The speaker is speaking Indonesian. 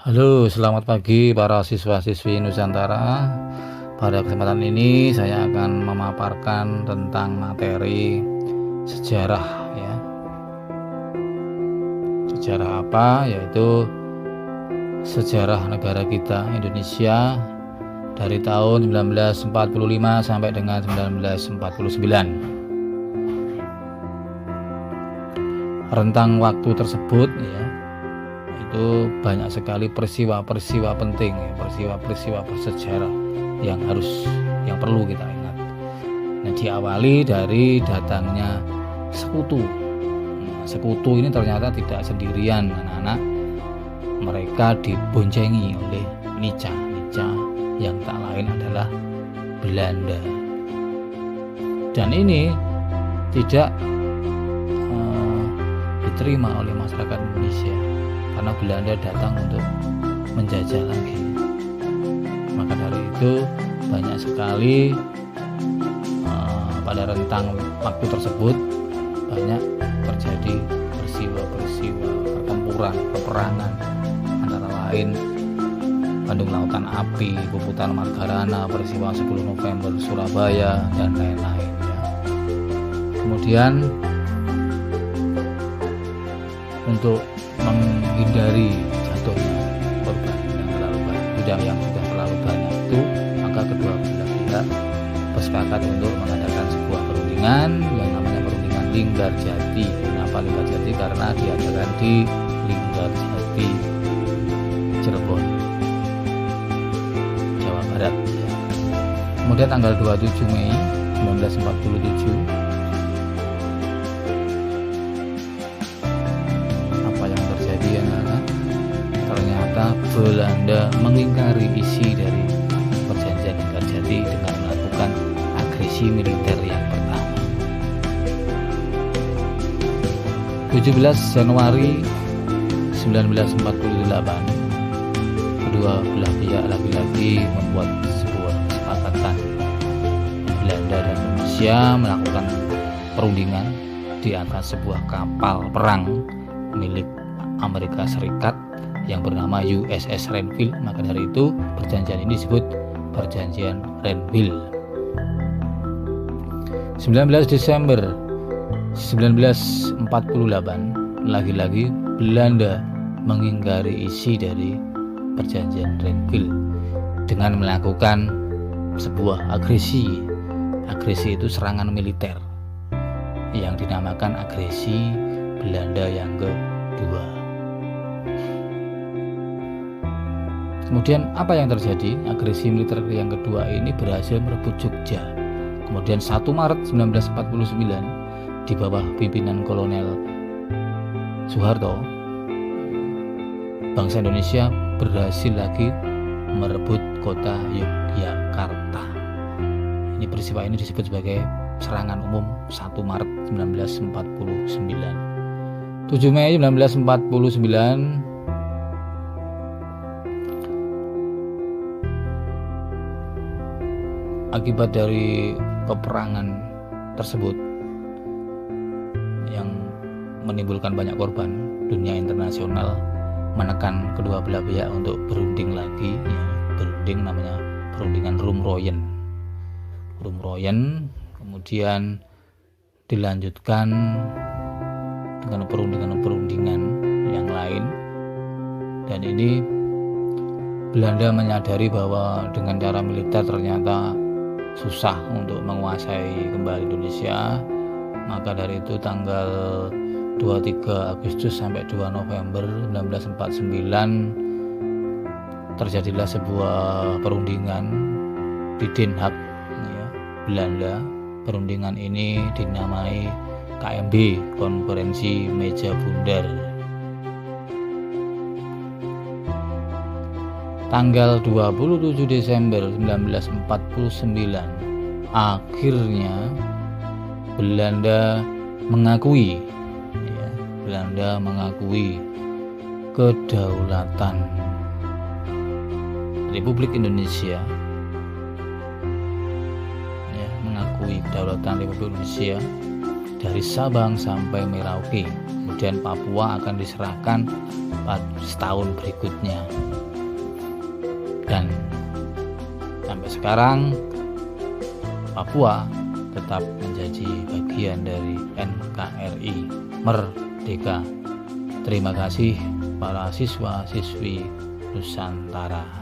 Halo, selamat pagi para siswa-siswi Nusantara. Pada kesempatan ini saya akan memaparkan tentang materi sejarah ya. Sejarah apa? Yaitu sejarah negara kita Indonesia dari tahun 1945 sampai dengan 1949. Rentang waktu tersebut ya, itu banyak sekali peristiwa-peristiwa penting, peristiwa-peristiwa bersejarah yang perlu kita ingat. Nah, diawali dari datangnya sekutu. Sekutu ini ternyata tidak sendirian, anak-anak. Mereka diboncengi oleh Nica yang tak lain adalah Belanda. Dan ini tidak diterima oleh masyarakat Indonesia karena Belanda datang untuk menjajah lagi. Maka dari itu banyak sekali pada rentang waktu tersebut banyak terjadi peristiwa-peristiwa pertempuran, peperangan, antara lain Bandung Lautan Api, Puputan Margarana, peristiwa 10 November Surabaya, dan lain-lain ya. Kemudian untuk menghindari jatuhnya korban yang sudah terlalu banyak itu, maka kedua belah pihak bersepakat untuk mengadakan sebuah perundingan yang namanya perundingan Linggarjati. Kenapa Linggarjati? Karena diadakan di Linggarjati, Cirebon, Jawa Barat ya. Kemudian tanggal 27 Mei 1947 ternyata Belanda mengingkari isi dari perjanjian Linggarjati dengan melakukan agresi militer yang pertama. 17 Januari 1948, kedua belah pihak lagi-lagi membuat sebuah kesepakatan. Belanda dan Indonesia melakukan perundingan di atas sebuah kapal perang milik Amerika Serikat yang bernama USS Renville. Maka dari itu perjanjian ini disebut Perjanjian Renville. 19 Desember 1948, lagi-lagi Belanda mengingkari isi dari Perjanjian Renville dengan melakukan sebuah agresi. Agresi itu serangan militer yang dinamakan agresi Belanda yang kedua. Kemudian apa yang terjadi? Agresi militer yang kedua ini berhasil merebut Jogja. Kemudian 1 Maret 1949 di bawah pimpinan Kolonel Soeharto, bangsa Indonesia berhasil lagi merebut kota Yogyakarta. Ini peristiwa ini disebut sebagai serangan umum 1 Maret 1949. 7 Mei 1949 akibat dari peperangan tersebut yang menimbulkan banyak korban, dunia internasional menekan kedua belah pihak untuk berunding lagi ya. Berunding namanya perundingan Rumroyen, kemudian dilanjutkan dengan perundingan yang lain. Dan ini Belanda menyadari bahwa dengan cara militer ternyata susah untuk menguasai kembali Indonesia. Maka dari itu tanggal 23 Agustus sampai 2 November 1949 terjadilah sebuah perundingan di Den Haag ya, Belanda. Perundingan ini dinamai KMB, Konferensi Meja Bundar. Tanggal 27 Desember 1949 akhirnya Belanda mengakui kedaulatan Republik Indonesia ya, mengakui kedaulatan Republik Indonesia dari Sabang sampai Merauke. Kemudian Papua akan diserahkan setahun berikutnya. Dan sampai sekarang Papua tetap menjadi bagian dari NKRI Merdeka. Terima kasih para siswa-siswi Nusantara.